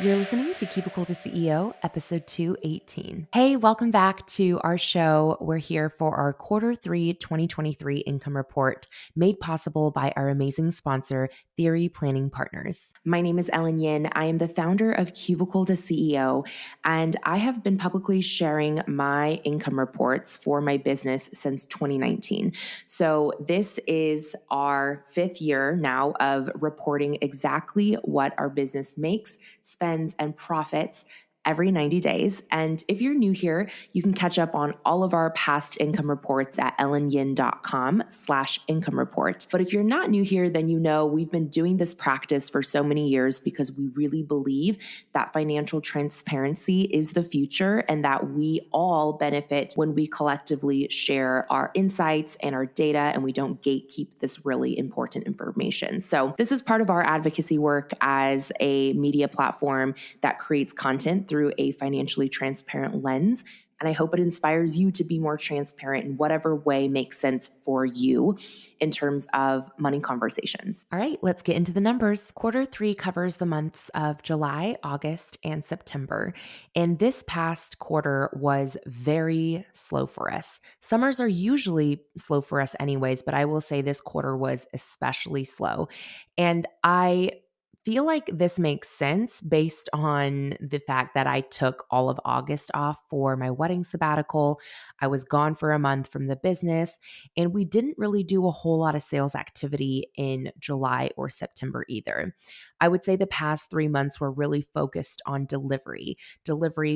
You're listening to Cubicle to CEO, episode 218. Hey, welcome back to our show. We're here for our Q3 2023 income report made possible by our amazing sponsor, Theory Planning Partners. My name is Ellen Yin. I am the founder of Cubicle to CEO, and I have been publicly sharing my income reports for my business since 2019. So this is our fifth year now of reporting exactly what our business makes, spends, and profits every 90 days. And if you're new here, you can catch up on all of our past income reports at ellenyin.com/income report. But if you're not new here, then you know we've been doing this practice for so many years because we really believe that financial transparency is the future and that we all benefit when we collectively share our insights and our data and we don't gatekeep this really important information. So this is part of our advocacy work as a media platform that creates content through a financially transparent lens. And I hope it inspires you to be more transparent in whatever way makes sense for you in terms of money conversations. All right, let's get into the numbers. Q3 covers the months of July, August, and September. And this past quarter was very slow for us. Summers are usually slow for us anyways, but I will say this quarter was especially slow. And I feel like this makes sense based on the fact that I took all of August off for my wedding sabbatical. I was gone for a month from the business, and we didn't really do a whole lot of sales activity in July or September either. I would say the past 3 months were really focused on delivery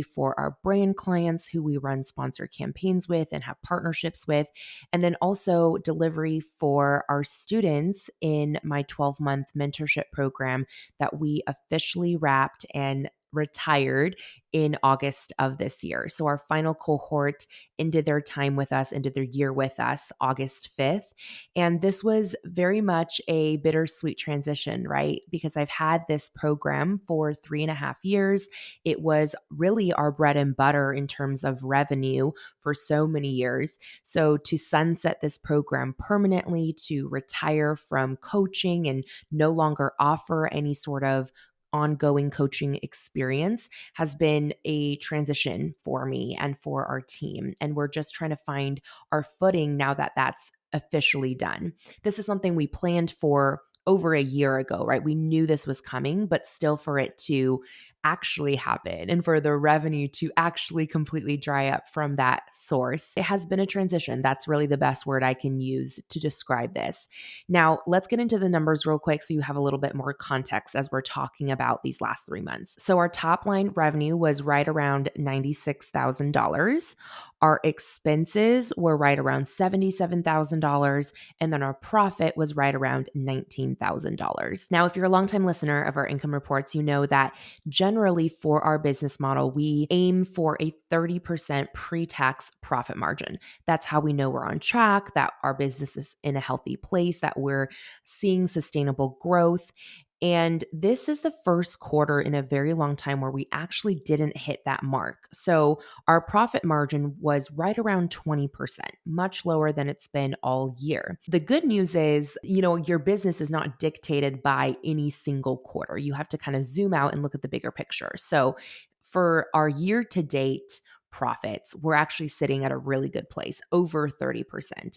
for our brand clients who we run sponsor campaigns with and have partnerships with, and then also delivery for our students in my 12-month mentorship program that we officially wrapped and retired in August of this year. So our final cohort ended their time with us, ended their year with us, August 5th. And this was very much a bittersweet transition, right? Because I've had this program for 3.5 years. It was really our bread and butter in terms of revenue for so many years. So to sunset this program permanently, to retire from coaching and no longer offer any sort of ongoing coaching experience has been a transition for me and for our team. And we're just trying to find our footing now that that's officially done. This is something we planned for over a year ago, right? We knew this was coming, but still for it to actually happen and for the revenue to actually completely dry up from that source, it has been a transition. That's really the best word I can use to describe this. Now, let's get into the numbers real quick so you have a little bit more context as we're talking about these last 3 months. So our top line revenue was right around $96,000. Our expenses were right around $77,000, and then our profit was right around $19,000. Now, if you're a longtime listener of our income reports, you know that generally for our business model, we aim for a 30% pre-tax profit margin. That's how we know we're on track, that our business is in a healthy place, that we're seeing sustainable growth. And this is the first quarter in a very long time where we actually didn't hit that mark. So our profit margin was right around 20%, much lower than it's been all year. The good news is, your business is not dictated by any single quarter. You have to kind of zoom out and look at the bigger picture. So for our year to date profits, we're actually sitting at a really good place, over 30%.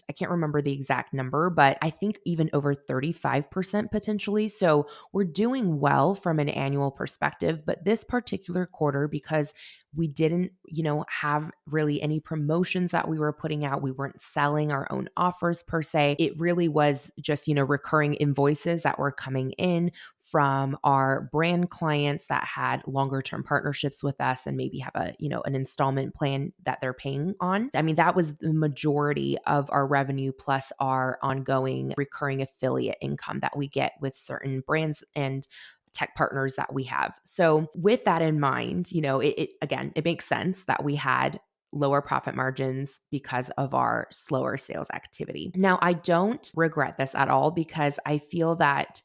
I can't remember the exact number, but I think even over 35% potentially. So we're doing well from an annual perspective, but this particular quarter, because we didn't, have really any promotions that we were putting out. We weren't selling our own offers per se. It really was just, recurring invoices that were coming in from our brand clients that had longer term partnerships with us and maybe have an installment plan that they're paying on. I mean, that was the majority of our revenue plus our ongoing recurring affiliate income that we get with certain brands and tech partners that we have. So with that in mind, it makes sense that we had lower profit margins because of our slower sales activity. Now, I don't regret this at all because I feel that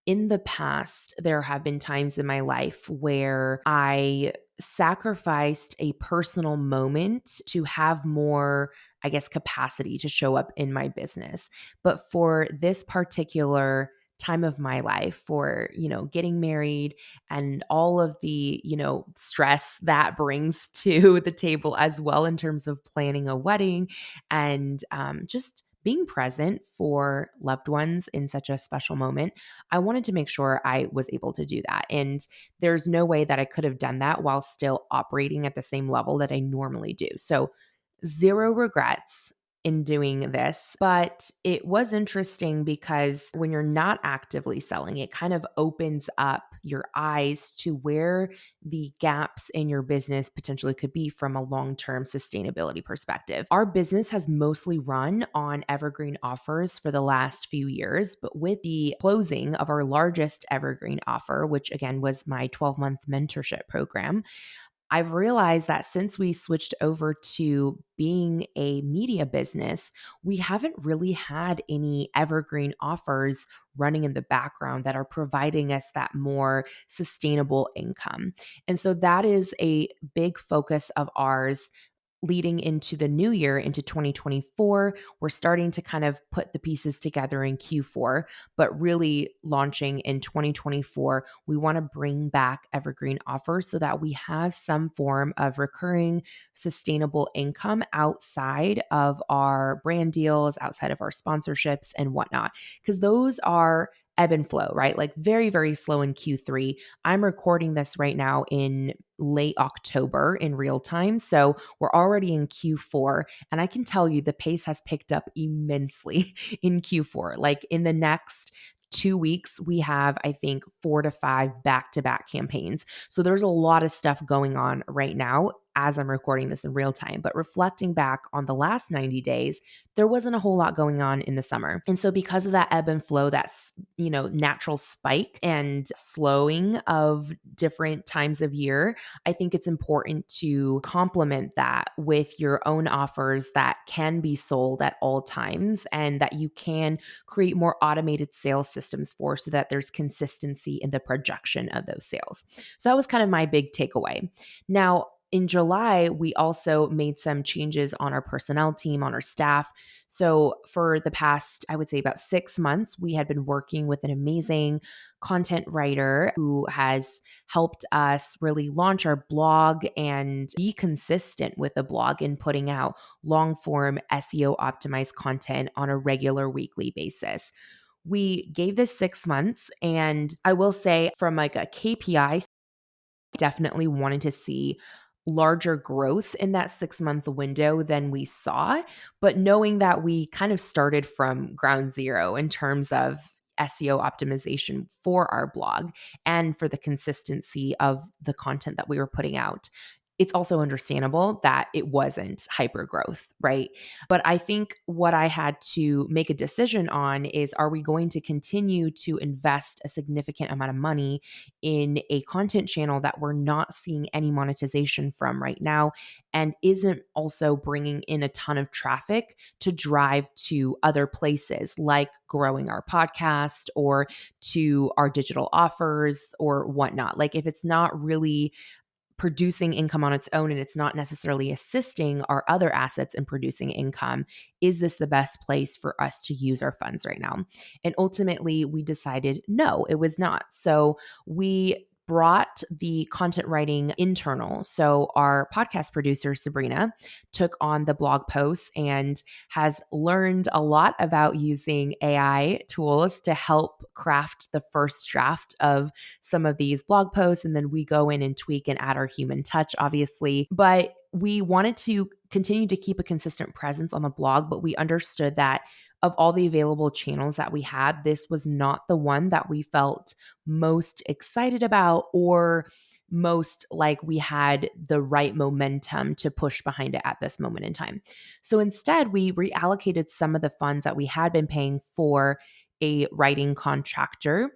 in the past, there have been times in my life where I sacrificed a personal moment to have more, capacity to show up in my business. But for this particular time of my life for, getting married and all of the, stress that brings to the table as well in terms of planning a wedding and just being present for loved ones in such a special moment. I wanted to make sure I was able to do that. And there's no way that I could have done that while still operating at the same level that I normally do. So, zero regrets in doing this, but it was interesting because when you're not actively selling, it kind of opens up your eyes to where the gaps in your business potentially could be from a long-term sustainability perspective. Our business has mostly run on evergreen offers for the last few years, but with the closing of our largest evergreen offer, which again was my 12-month mentorship program, I've realized that since we switched over to being a media business, we haven't really had any evergreen offers running in the background that are providing us that more sustainable income. And so that is a big focus of ours leading into the new year, into 2024. We're starting to kind of put the pieces together in Q4, but really launching in 2024, we want to bring back evergreen offers so that we have some form of recurring sustainable income outside of our brand deals, outside of our sponsorships and whatnot, because those are ebb and flow, right? Like very, very slow in Q3. I'm recording this right now in late October in real time. So we're already in Q4. And I can tell you the pace has picked up immensely in Q4. Like in the next 2 weeks, we have, I think, 4 to 5 back-to-back campaigns. So there's a lot of stuff going on right now as I'm recording this in real time. But reflecting back on the last 90 days, there wasn't a whole lot going on in the summer. And so because of that ebb and flow, that's, natural spike and slowing of different times of year, I think it's important to complement that with your own offers that can be sold at all times and that you can create more automated sales systems for so that there's consistency in the projection of those sales. So that was kind of my big takeaway. Now, in July, we also made some changes on our personnel team, on our staff. So, for the past, I would say about 6 months, we had been working with an amazing content writer who has helped us really launch our blog and be consistent with the blog in putting out long form SEO optimized content on a regular weekly basis. We gave this 6 months, and I will say, from like a KPI, definitely wanted to see larger growth in that 6 month window than we saw. But knowing that we kind of started from ground zero in terms of SEO optimization for our blog and for the consistency of the content that we were putting out, it's also understandable that it wasn't hyper growth, right? But I think what I had to make a decision on is, are we going to continue to invest a significant amount of money in a content channel that we're not seeing any monetization from right now and isn't also bringing in a ton of traffic to drive to other places like growing our podcast or to our digital offers or whatnot? Like, if it's not really producing income on its own and it's not necessarily assisting our other assets in producing income, is this the best place for us to use our funds right now? And ultimately, we decided no, it was not. So we brought the content writing internal. So our podcast producer, Sabrina, took on the blog posts and has learned a lot about using AI tools to help craft the first draft of some of these blog posts. And then we go in and tweak and add our human touch, obviously. But we wanted to continue to keep a consistent presence on the blog, but we understood that of all the available channels that we had, this was not the one that we felt most excited about or most like we had the right momentum to push behind it at this moment in time. So instead, we reallocated some of the funds that we had been paying for a writing contractor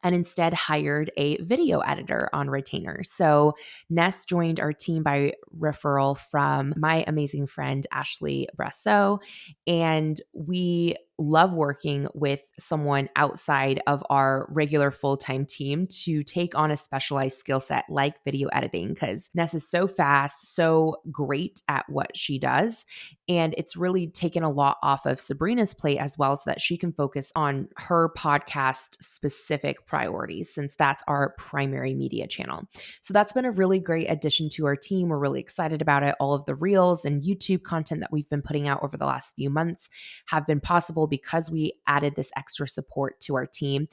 and instead hired a video editor on retainer. So Ness joined our team by referral from my amazing friend, Ashley Brasso. And we love working with someone outside of our regular full-time team to take on a specialized skill set like video editing, because Ness is so fast, so great at what she does. And it's really taken a lot off of Sabrina's plate as well, so that she can focus on her podcast specific priorities, since that's our primary media channel. So that's been a really great addition to our team. We're really excited about it. All of the reels and YouTube content that we've been putting out over the last few months have been possible because we added this extra support to our team.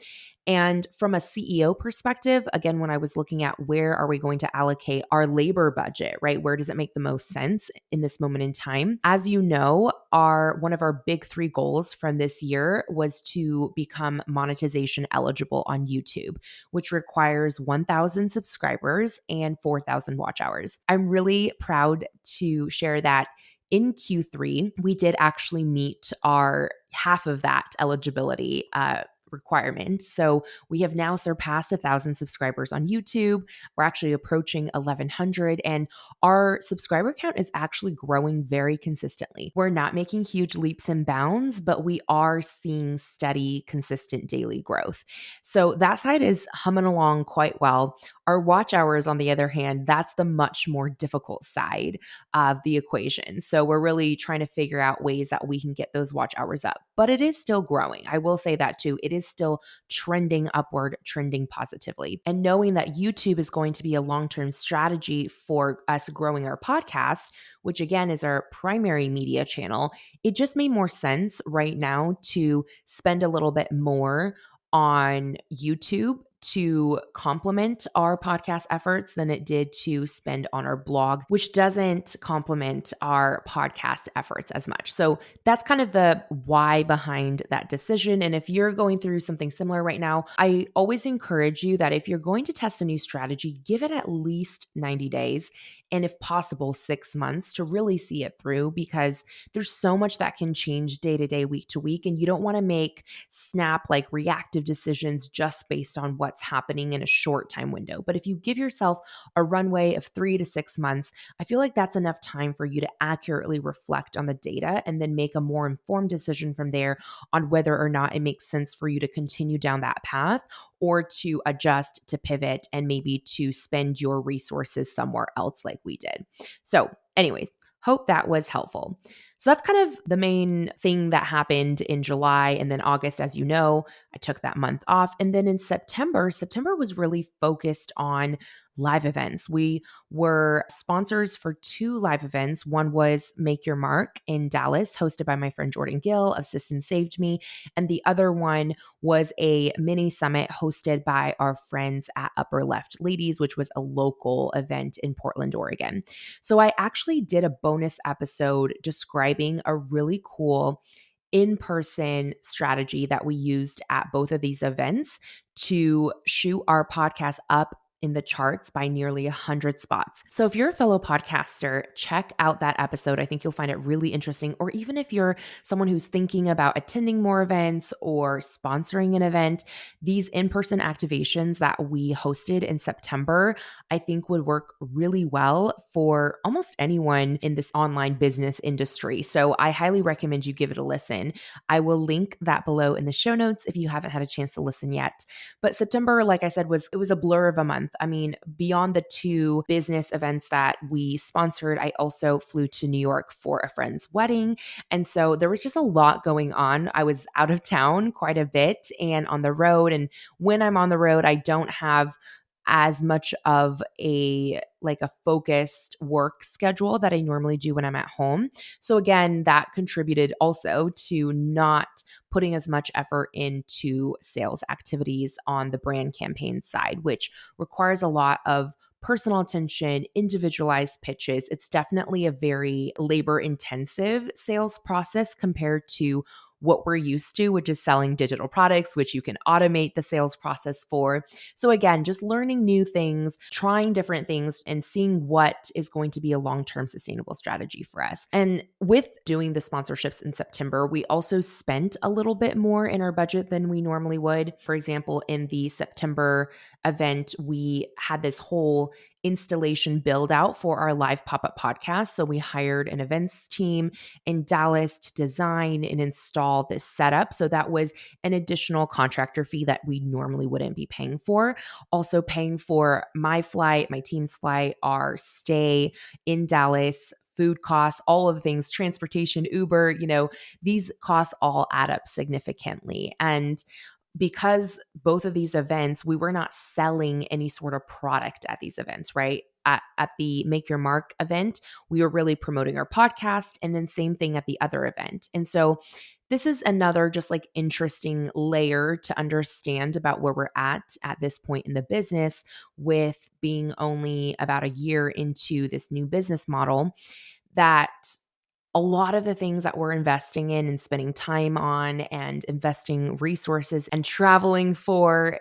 And from a CEO perspective, again, when I was looking at where are we going to allocate our labor budget, right? Where does it make the most sense in this moment in time? As you know, one of our big 3 goals from this year was to become monetization eligible on YouTube, which requires 1,000 subscribers and 4,000 watch hours. I'm really proud to share that in Q3, we did actually meet our half of that eligibility requirement. So we have now surpassed 1,000 subscribers on YouTube. We're actually approaching 1,100, and our subscriber count is actually growing very consistently. We're not making huge leaps and bounds, but we are seeing steady, consistent daily growth. So that side is humming along quite well. Our watch hours, on the other hand, that's the much more difficult side of the equation. So we're really trying to figure out ways that we can get those watch hours up, but it is still growing. I will say that too. It is still trending upward, trending positively. And knowing that YouTube is going to be a long-term strategy for us growing our podcast, which again is our primary media channel, it just made more sense right now to spend a little bit more on YouTube to complement our podcast efforts than it did to spend on our blog, which doesn't complement our podcast efforts as much. So that's kind of the why behind that decision. And if you're going through something similar right now, I always encourage you that if you're going to test a new strategy, give it at least 90 days, and if possible, 6 months to really see it through, because there's so much that can change day to day, week to week. And you don't want to make snap like reactive decisions just based on what's happening in a short time window. But if you give yourself a runway of 3 to 6 months, I feel like that's enough time for you to accurately reflect on the data and then make a more informed decision from there on whether or not it makes sense for you to continue down that path or to adjust, to pivot, and maybe to spend your resources somewhere else like we did. So anyways, hope that was helpful. So that's kind of the main thing that happened in July. And then August, as you know, I took that month off. And then in September was really focused on live events. We were sponsors for 2 live events. One was Make Your Mark in Dallas, hosted by my friend Jordan Gill of System Saved Me. And the other one was a mini summit hosted by our friends at Upper Left Ladies, which was a local event in Portland, Oregon. So I actually did a bonus episode describing a really cool in-person strategy that we used at both of these events to shoot our podcast up in the charts by nearly 100 spots. So if you're a fellow podcaster, check out that episode. I think you'll find it really interesting. Or even if you're someone who's thinking about attending more events or sponsoring an event, these in-person activations that we hosted in September, I think would work really well for almost anyone in this online business industry. So I highly recommend you give it a listen. I will link that below in the show notes if you haven't had a chance to listen yet. But September, like I said, it was a blur of a month. I mean, beyond the 2 business events that we sponsored, I also flew to New York for a friend's wedding. And so there was just a lot going on. I was out of town quite a bit and on the road. And when I'm on the road, I don't have as much of a focused work schedule that I normally do when I'm at home. So again, that contributed also to not putting as much effort into sales activities on the brand campaign side, which requires a lot of personal attention, individualized pitches. It's definitely a very labor intensive sales process compared to what we're used to, which is selling digital products, which you can automate the sales process for. So again, just learning new things, trying different things, and seeing what is going to be a long-term sustainable strategy for us. And with doing the sponsorships in September, we also spent a little bit more in our budget than we normally would. For example, in the September event, we had this whole installation build out for our live pop-up podcast. So we hired an events team in Dallas to design and install this setup. So that was an additional contractor fee that we normally wouldn't be paying for. Also paying for my flight, my team's flight, our stay in Dallas, food costs, all of the things, transportation, Uber, these costs all add up significantly. And because both of these events, we were not selling any sort of product at these events, right? At the Make Your Mark event, we were really promoting our podcast, and then same thing at the other event. And so this is another just like interesting layer to understand about where we're at this point in the business, with being only about a year into this new business model, that a lot of the things that we're investing in and spending time on and investing resources and traveling for,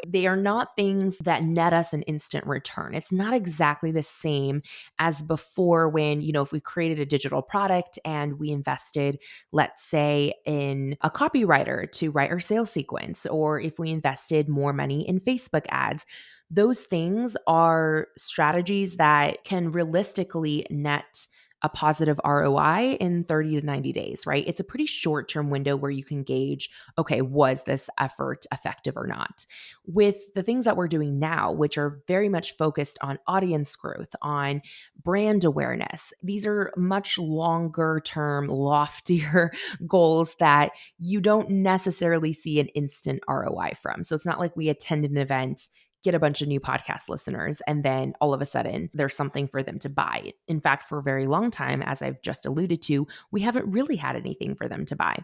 they are not things that net us an instant return. It's not exactly the same as before when, if we created a digital product and we invested, let's say, in a copywriter to write our sales sequence, or if we invested more money in Facebook ads. Those things are strategies that can realistically net a positive ROI in 30 to 90 days, right? It's a pretty short term window where you can gauge, okay, was this effort effective or not? With the things that we're doing now, which are very much focused on audience growth, on brand awareness, these are much longer term, loftier goals that you don't necessarily see an instant ROI from. So it's not like we attend an event, get a bunch of new podcast listeners, and then all of a sudden there's something for them to buy. In fact, for a very long time, as I've just alluded to, we haven't really had anything for them to buy.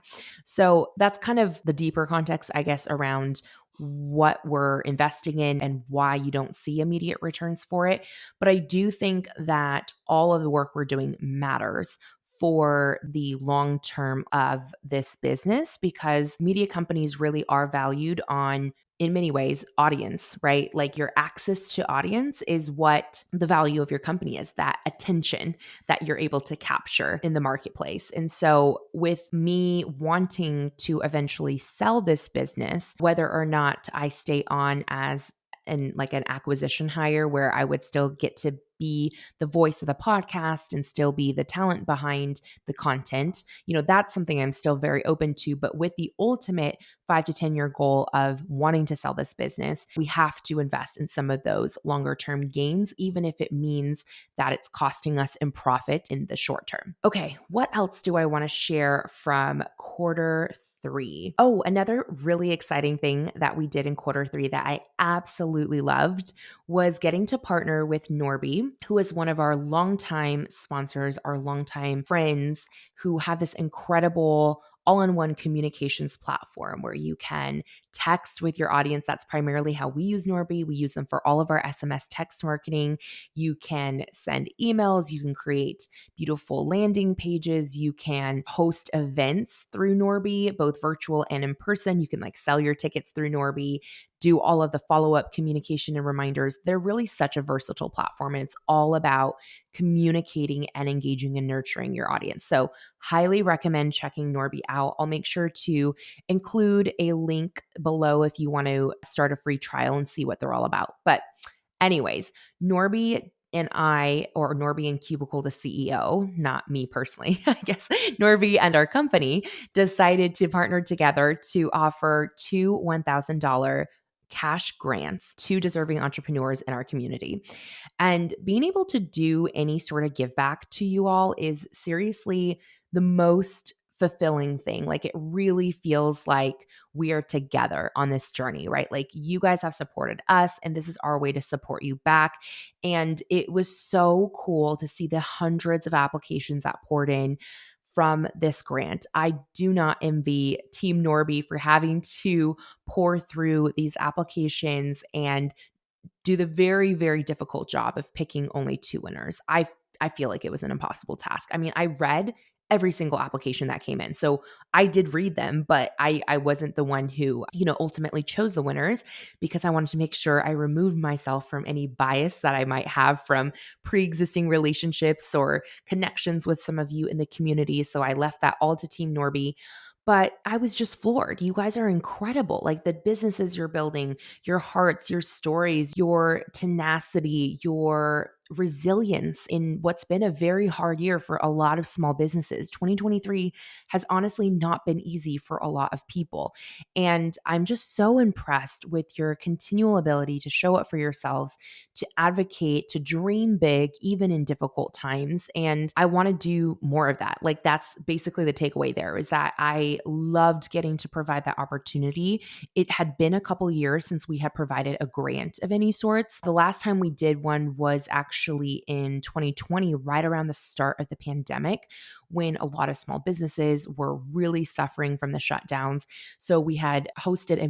So that's kind of the deeper context, I guess, around what we're investing in and why you don't see immediate returns for it. But I do think that all of the work we're doing matters for the long term of this business, because media companies really are valued on, in many ways, audience, right? Like your access to audience is what the value of your company is, that attention that you're able to capture in the marketplace. And so with me wanting to eventually sell this business, whether or not I stay on as an acquisition hire where I would still get to be the voice of the podcast and still be the talent behind the content, that's something I'm still very open to. But with the ultimate 5 to 10 year goal of wanting to sell this business, we have to invest in some of those longer term gains, even if it means that it's costing us in profit in the short term. Okay, what else do I want to share from quarter 3? Oh, another really exciting thing that we did in quarter 3 that I absolutely loved was getting to partner with Norby, who is one of our longtime sponsors, our longtime friends, who have this incredible all-in-one communications platform where you can text with your audience. That's primarily how we use Norby. We use them for all of our SMS text marketing. You can send emails. You can create beautiful landing pages. You can host events through Norby, both virtual and in person. You can sell your tickets through Norby, do all of the follow-up communication and reminders. They're really such a versatile platform, and it's all about communicating and engaging and nurturing your audience. So highly recommend checking Norby out. I'll make sure to include a link below if you want to start a free trial and see what they're all about. But anyways, Norby and I, or Norby and Cubicle, the CEO, not me personally, I guess, Norby and our company decided to partner together to offer 2 $1,000 cash grants to deserving entrepreneurs in our community. And being able to do any sort of give back to you all is seriously the most fulfilling thing. It really feels like we are together on this journey, right? You guys have supported us, and this is our way to support you back. And it was so cool to see the hundreds of applications that poured in from this grant. I do not envy Team Norby for having to pour through these applications and do the very, very difficult job of picking only 2 winners. I feel like it was an impossible task. I mean, I read every single application that came in. So I did read them, but I wasn't the one who, ultimately chose the winners, because I wanted to make sure I removed myself from any bias that I might have from pre-existing relationships or connections with some of you in the community. So I left that all to Team Norby. But I was just floored. You guys are incredible. Like the businesses you're building, your hearts, your stories, your tenacity, your resilience in what's been a very hard year for a lot of small businesses. 2023 has honestly not been easy for a lot of people. And I'm just so impressed with your continual ability to show up for yourselves, to advocate, to dream big, even in difficult times. And I want to do more of that. Like that's basically the takeaway there is that I loved getting to provide that opportunity. It had been a couple years since we had provided a grant of any sorts. The last time we did one was actually in 2020, right around the start of the pandemic, when a lot of small businesses were really suffering from the shutdowns. So we had hosted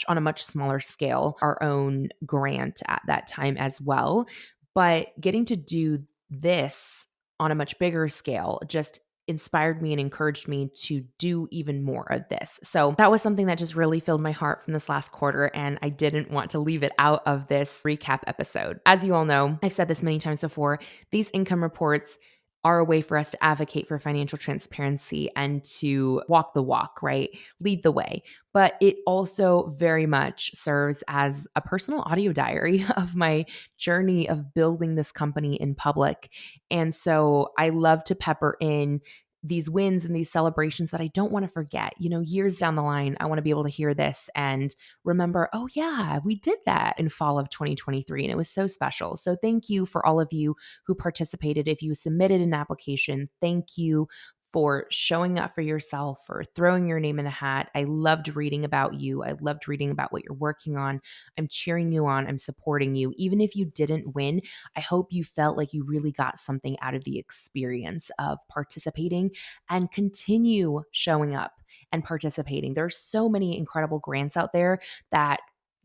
on a much smaller scale, our own grant at that time as well. But getting to do this on a much bigger scale just inspired me and encouraged me to do even more of this. So that was something that just really filled my heart from this last quarter. And I didn't want to leave it out of this recap episode. As you all know, I've said this many times before, these income reports are a way for us to advocate for financial transparency and to walk the walk, right? Lead the way. But it also very much serves as a personal audio diary of my journey of building this company in public. And so I love to pepper in these wins and these celebrations that I don't want to forget. Years down the line, I want to be able to hear this and remember, oh, yeah, we did that in fall of 2023. And it was so special. So thank you for all of you who participated. If you submitted an application, thank you for showing up for yourself, for throwing your name in the hat. I loved reading about you. I loved reading about what you're working on. I'm cheering you on. I'm supporting you. Even if you didn't win, I hope you felt like you really got something out of the experience of participating and continue showing up and participating. There's so many incredible grants out there that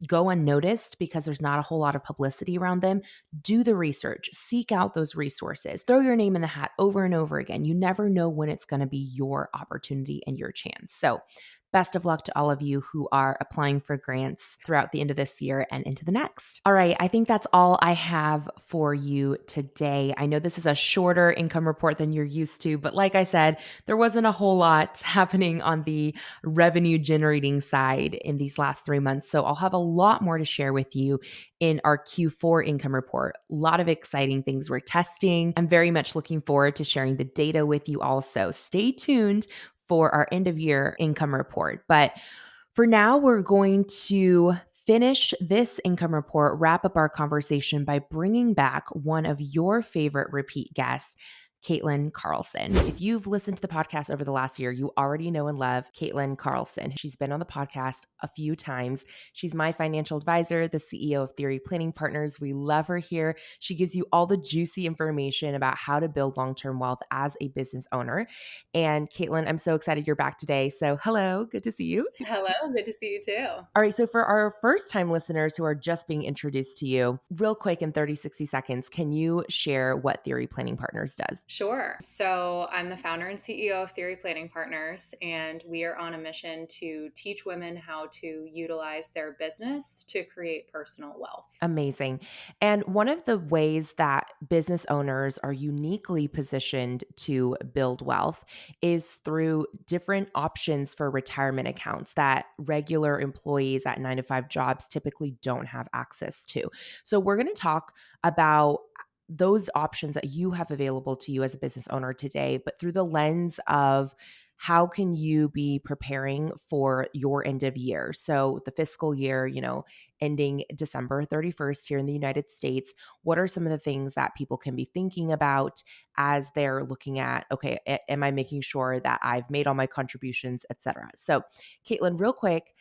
go unnoticed because there's not a whole lot of publicity around them. Do the research, seek out those resources, throw your name in the hat over and over again. You never know when it's going to be your opportunity and your chance. So, best of luck to all of you who are applying for grants throughout the end of this year and into the next. All right, I think that's all I have for you today. I know this is a shorter income report than you're used to, but like I said, there wasn't a whole lot happening on the revenue generating side in these last 3 months. So I'll have a lot more to share with you in our Q4 income report. A lot of exciting things we're testing. I'm very much looking forward to sharing the data with you also. Stay tuned for our end of year income report. But for now, we're going to finish this income report, wrap up our conversation by bringing back one of your favorite repeat guests, Caitlin Carlson. If you've listened to the podcast over the last year, you already know and love Caitlin Carlson. She's been on the podcast a few times. She's my financial advisor, the CEO of Theory Planning Partners. We love her here. She gives you all the juicy information about how to build long-term wealth as a business owner. And Caitlin, I'm so excited you're back today. So hello, good to see you. Hello, good to see you too. All right. So for our first time listeners who are just being introduced to you, real quick in 30, 60 seconds, can you share what Theory Planning Partners does? Sure. So I'm the founder and CEO of Theory Planning Partners, and we are on a mission to teach women how to utilize their business to create personal wealth. Amazing. And one of the ways that business owners are uniquely positioned to build wealth is through different options for retirement accounts that regular employees at 9 to 5 jobs typically don't have access to. So, we're going to talk about those options that you have available to you as a business owner today, but through the lens of how can you be preparing for your end of year? So, the fiscal year, ending December 31st here in the United States, what are some of the things that people can be thinking about as they're looking at, okay, am I making sure that I've made all my contributions, et cetera? So, Caitlin, real quick,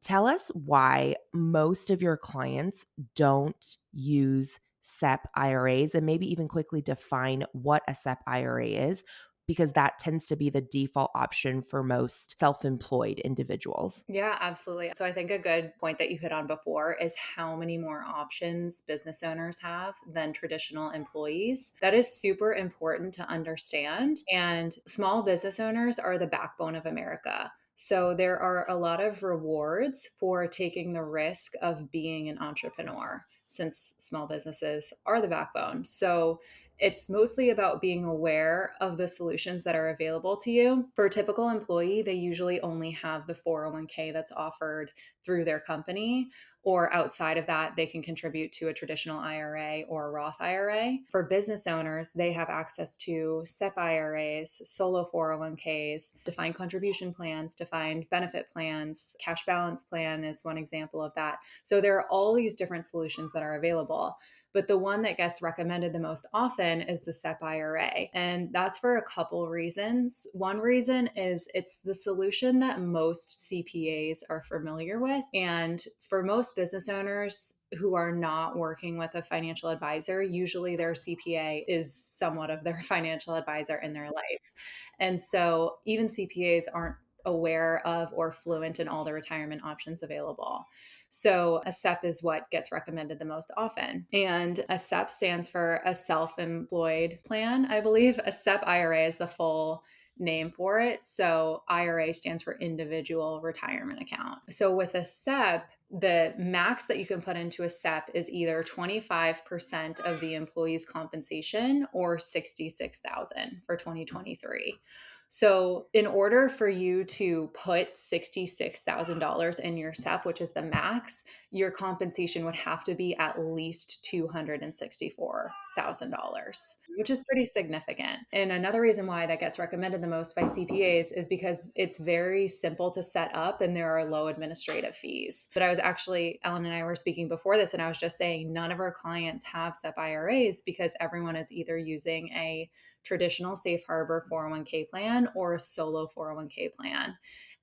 tell us why most of your clients don't use SEP IRAs and maybe even quickly define what a SEP IRA is, because that tends to be the default option for most self-employed individuals. Yeah, absolutely. So I think a good point that you hit on before is how many more options business owners have than traditional employees. That is super important to understand. And small business owners are the backbone of America. So there are a lot of rewards for taking the risk of being an entrepreneur, since small businesses are the backbone. So It's mostly about being aware of the solutions that are available to you. For a typical employee, they usually only have the 401k that's offered through their company, or outside of that, they can contribute to a traditional IRA or a Roth IRA. For business owners, they have access to SEP IRAs, solo 401ks, defined contribution plans, defined benefit plans. Cash balance plan is one example of that. So there are all these different solutions that are available. But the one that gets recommended the most often is the SEP IRA. And that's for a couple reasons. One reason is it's the solution that most CPAs are familiar with. And for most business owners who are not working with a financial advisor, usually their CPA is somewhat of their financial advisor in their life. And so even CPAs aren't aware of or fluent in all the retirement options available. So a SEP is what gets recommended the most often. And a SEP stands for a self-employed plan, I believe. A SEP IRA is the full name for it. So IRA stands for individual retirement account. So with a SEP, the max that you can put into a SEP is either 25% of the employee's compensation or 66,000 for 2023. So, in order for you to put $66,000 in your SEP, which is the max, your compensation would have to be at least $264,000, which is pretty significant. And another reason why that gets recommended the most by CPAs is because it's very simple to set up and there are low administrative fees. But I was actually, Ellen and I were speaking before this, and I was just saying none of our clients have SEP IRAs because everyone is either using a traditional safe harbor 401k plan or a solo 401k plan.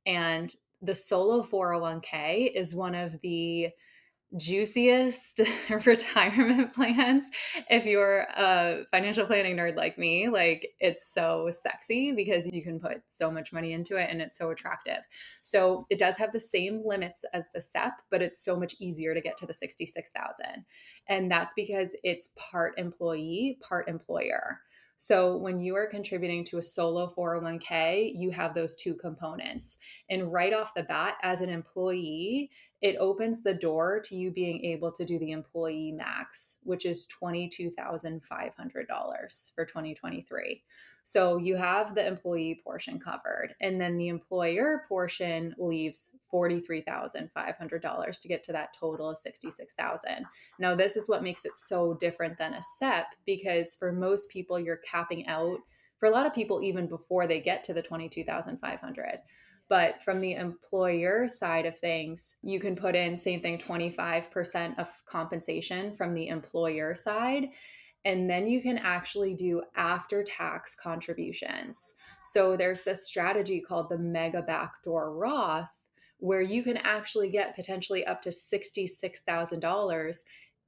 And the solo 401k is one of the juiciest retirement plans. If you're a financial planning nerd like me, like it's so sexy because you can put so much money into it and it's so attractive. So it does have the same limits as the SEP, but it's so much easier to get to the 66,000. And that's because it's part employee, part employer. So when you are contributing to a solo 401k, you have those two components. And right off the bat, as an employee, it opens the door to you being able to do the employee max, which is $22,500 for 2023. So you have the employee portion covered, and then the employer portion leaves $43,500 to get to that total of 66,000. Now, this is what makes it so different than a SEP, because for most people, you're capping out, for a lot of people, even before they get to the 22,500. But from the employer side of things, you can put in, same thing, 25% of compensation from the employer side. And then you can actually do after tax contributions. So there's this strategy called the mega backdoor Roth, where you can actually get potentially up to $66,000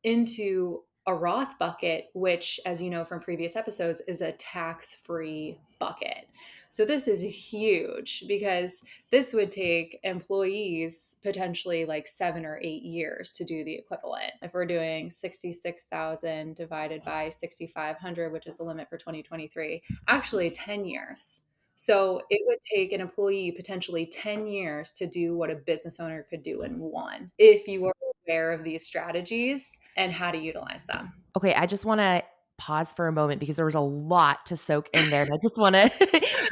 into a Roth bucket, which, as you know from previous episodes, is a tax-free bucket. So this is huge because this would take employees potentially like 7 or 8 years to do the equivalent. If we're doing 66,000 divided by 6,500, which is the limit for 2023, actually 10 years. So it would take an employee potentially 10 years to do what a business owner could do in one, if you are aware of these strategies and how to utilize them. Okay, I just want to pause for a moment because there was a lot to soak in there. And I just want to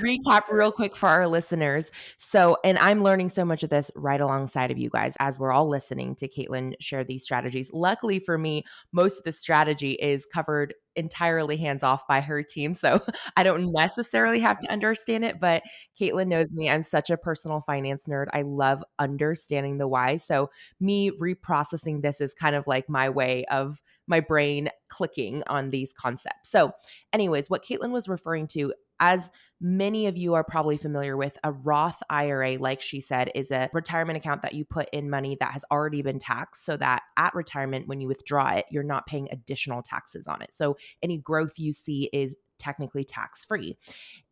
recap real quick for our listeners. So, and I'm learning so much of this right alongside of you guys as we're all listening to Caitlin share these strategies. Luckily for me, most of the strategy is covered entirely hands off by her team. So I don't necessarily have to understand it, but Caitlin knows me. I'm such a personal finance nerd. I love understanding the why. So me reprocessing this is kind of like my way of my brain clicking on these concepts. So, anyways, what Caitlin was referring to, as many of you are probably familiar with, a Roth IRA, like she said, is a retirement account that you put in money that has already been taxed so that at retirement, when you withdraw it, you're not paying additional taxes on it. So, any growth you see is technically tax free.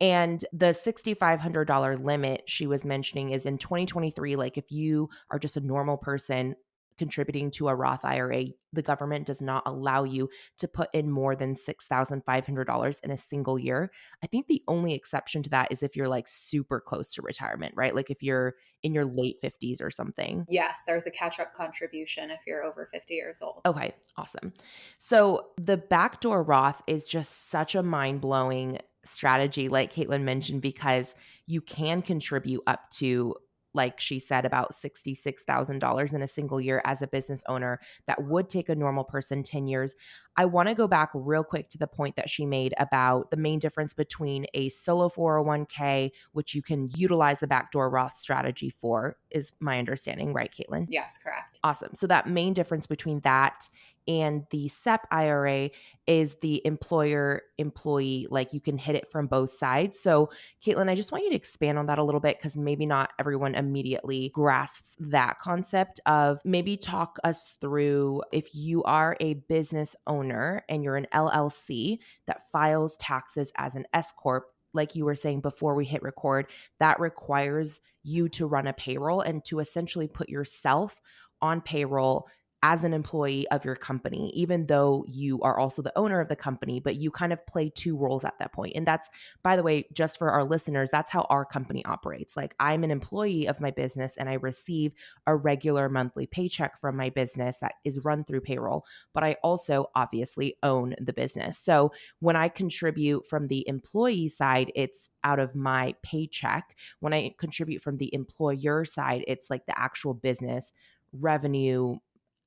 And the $6,500 limit she was mentioning is in 2023, like if you are just a normal person, contributing to a Roth IRA, the government does not allow you to put in more than $6,500 in a single year. I think the only exception to that is if you're like super close to retirement, right? Like if you're in your late 50s or something. Yes, there's a catch-up contribution if you're over 50 years old. Okay, awesome. So the backdoor Roth is just such a mind blowing strategy, like Caitlin mentioned, because you can contribute up to, like she said, about $66,000 in a single year as a business owner. That would take a normal person 10 years. I want to go back real quick to the point that she made about the main difference between a solo 401k, which you can utilize the backdoor Roth strategy for, is my understanding, right, Caitlin? Yes, correct. Awesome. So that main difference between that and the SEP IRA is the employer employee, like you can hit it from both sides. So, Caitlin, I just want you to expand on that a little bit because maybe not everyone immediately grasps that concept of maybe talk us through if you are a business owner and you're an LLC that files taxes as an S Corp. Like you were saying before we hit record, that requires you to run a payroll and to essentially put yourself on payroll as an employee of your company, even though you are also the owner of the company, but you kind of play two roles at that point. And that's, by the way, just for our listeners, that's how our company operates. Like I'm an employee of my business and I receive a regular monthly paycheck from my business that is run through payroll, but I also obviously own the business. So when I contribute from the employee side, it's out of my paycheck. When I contribute from the employer side, it's like the actual business revenue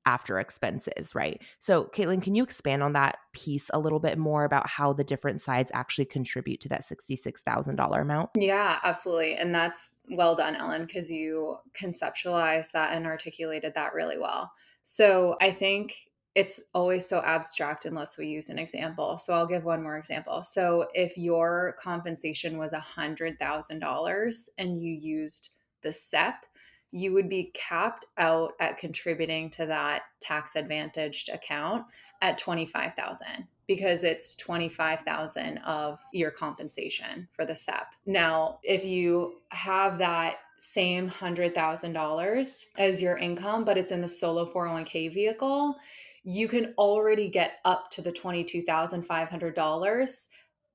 after expenses, right? So, Caitlin, can you expand on that piece a little bit more about how the different sides actually contribute to that $66,000 amount? Yeah, absolutely. And that's well done, Ellen, because you conceptualized that and articulated that really well. So I think it's always so abstract unless we use an example. So I'll give one more example. So if your compensation was $100,000 and you used the SEP, you would be capped out at contributing to that tax advantaged account at 25,000 because it's 25,000 of your compensation for the SEP. Now, if you have that same $100,000 as your income, but it's in the solo 401k vehicle, you can already get up to the $22,500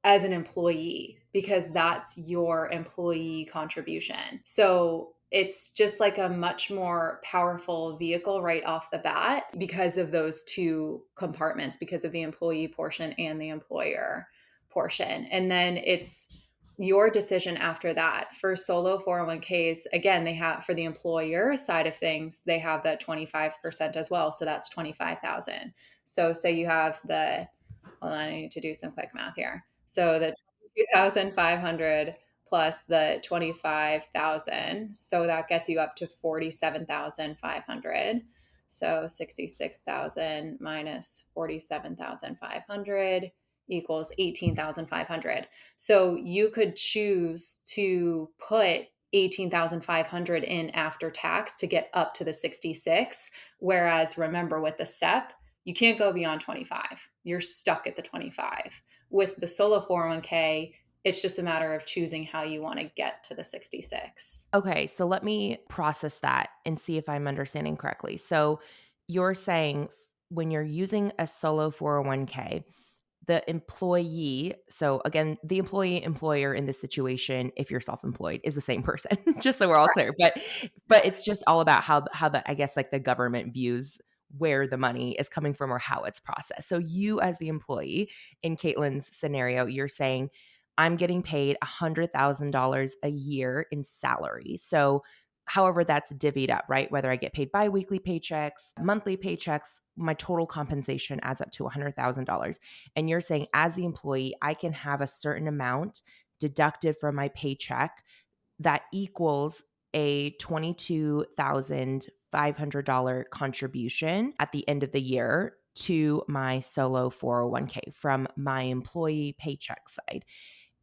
as an employee because that's your employee contribution. So it's just like a much more powerful vehicle right off the bat because of those two compartments, because of the employee portion and the employer portion. And then it's your decision after that. For solo 401ks, again, they have for the employer side of things, they have that 25% as well. So that's 25,000. So say you have hold on, I need to do some quick math here. So the 22,500 plus the 25,000. So that gets you up to 47,500. So 66,000 minus 47,500 equals 18,500. So you could choose to put 18,500 in after tax to get up to the 66. Whereas remember with the SEP, you can't go beyond 25. You're stuck at the 25. With the solo 401k, it's just a matter of choosing how you want to get to the 66. Okay, so let me process that and see if I'm understanding correctly. So you're saying when you're using a solo 401k, the employee, so again, the employee employer in this situation, if you're self-employed, is the same person, just so we're all clear. But it's just all about how the I guess like the government views where the money is coming from or how it's processed. So you as the employee in Caitlin's scenario, you're saying, I'm getting paid $100,000 a year in salary. So however that's divvied up, right? Whether I get paid biweekly paychecks, monthly paychecks, my total compensation adds up to $100,000. And you're saying as the employee, I can have a certain amount deducted from my paycheck that equals a $22,500 contribution at the end of the year to my solo 401k from my employee paycheck side.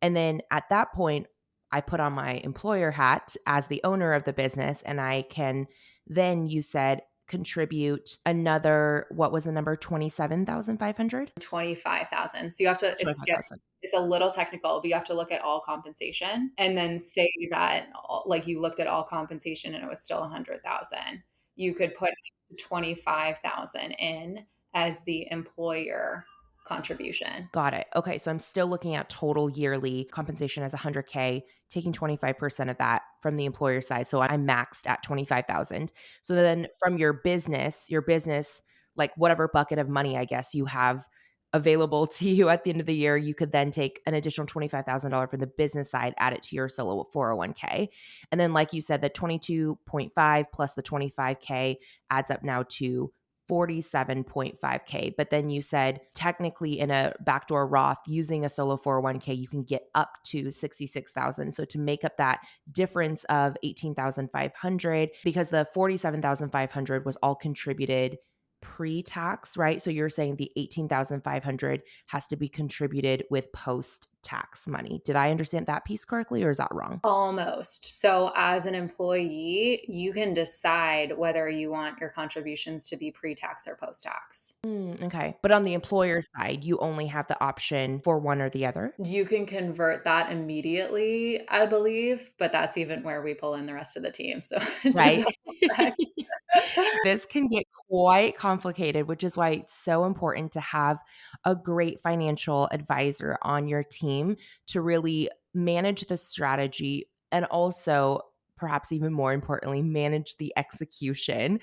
And then at that point, I put on my employer hat as the owner of the business, and I can then, you said, contribute another, what was the number, 27,500? 25,000. So you have to, Twenty-five thousand. it's a little technical, but you have to look at all compensation and then say that like you looked at all compensation and it was still 100,000. you could put 25,000 in as the employer contribution. Got it. Okay. So I'm still looking at total yearly compensation as 100K, taking 25% of that from the employer side. So I'm maxed at 25,000. So then from your business, like whatever bucket of money I guess you have available to you at the end of the year, you could then take an additional $25,000 from the business side, add it to your solo 401k. And then like you said, the 22.5 plus the 25K adds up now to 47.5K. But then you said technically in a backdoor Roth using a solo 401k, you can get up to 66,000. So to make up that difference of 18,500, because the 47,500 was all contributed pre-tax, right? So you're saying the 18,500 has to be contributed with post-tax money. Did I understand that piece correctly or is that wrong? Almost. So, as an employee, you can decide whether you want your contributions to be pre tax or post tax. Okay. But on the employer side, you only have the option for one or the other, You can convert that immediately, I believe, but that's even where we pull in the rest of the team. So, to right? double check. This can get quite complicated, which is why it's so important to have a great financial advisor on your team to really manage the strategy and also, perhaps even more importantly, manage the execution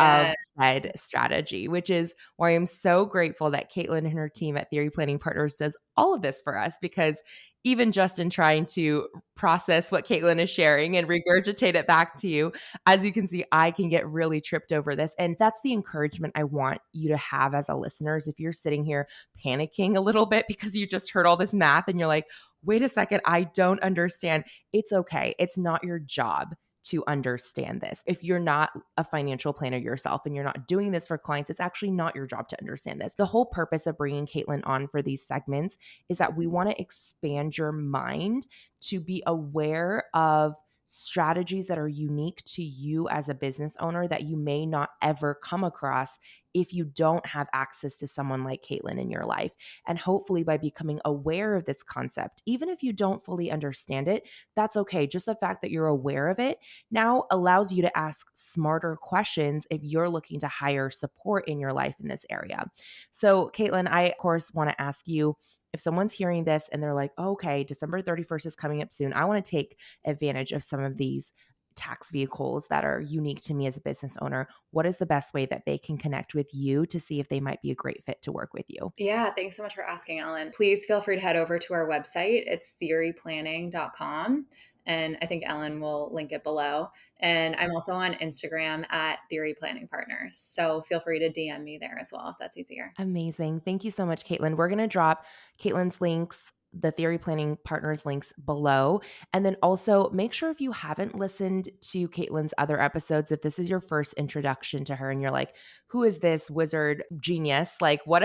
of Yes. said strategy, which is why I'm so grateful that Caitlin and her team at Theory Planning Partners does all of this for us because even just in trying to process what Caitlin is sharing and regurgitate it back to you, as you can see, I can get really tripped over this. And that's the encouragement I want you to have as a listener is if you're sitting here panicking a little bit because you just heard all this math and you're like, wait a second, I don't understand. It's okay. It's not your job to understand this. If you're not a financial planner yourself and you're not doing this for clients, it's actually not your job to understand this. The whole purpose of bringing Caitlin on for these segments is that we want to expand your mind to be aware of strategies that are unique to you as a business owner that you may not ever come across if you don't have access to someone like Caitlin in your life. And hopefully, by becoming aware of this concept, even if you don't fully understand it, that's okay. Just the fact that you're aware of it now allows you to ask smarter questions if you're looking to hire support in your life in this area. So, Caitlin, I, of course, want to ask you if someone's hearing this and they're like, oh, okay, December 31st is coming up soon. I want to take advantage of some of these tax vehicles that are unique to me as a business owner. What is the best way that they can connect with you to see if they might be a great fit to work with you? Yeah, thanks so much for asking, Ellen. Please feel free to head over to our website. It's theoryplanning.com. And I think Ellen will link it below. And I'm also on Instagram at Theory Planning Partners. So feel free to DM me there as well if that's easier. Amazing. Thank you so much, Caitlin. We're going to drop Caitlin's links, the Theory Planning Partners links below. And then also make sure if you haven't listened to Caitlin's other episodes, if this is your first introduction to her and you're like, who is this wizard genius? Like, what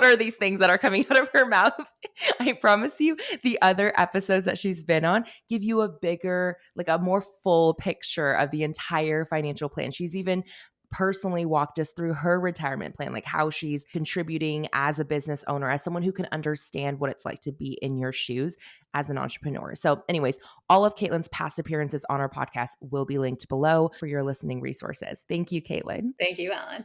are these things that are coming out of her mouth? I promise you, the other episodes that she's been on give you a bigger, like a more full picture of the entire financial plan. She's even personally walked us through her retirement plan, like how she's contributing as a business owner, as someone who can understand what it's like to be in your shoes as an entrepreneur. So, anyways, all of Caitlin's past appearances on our podcast will be linked below for your listening resources. Thank you, Caitlin. Thank you, Ellen.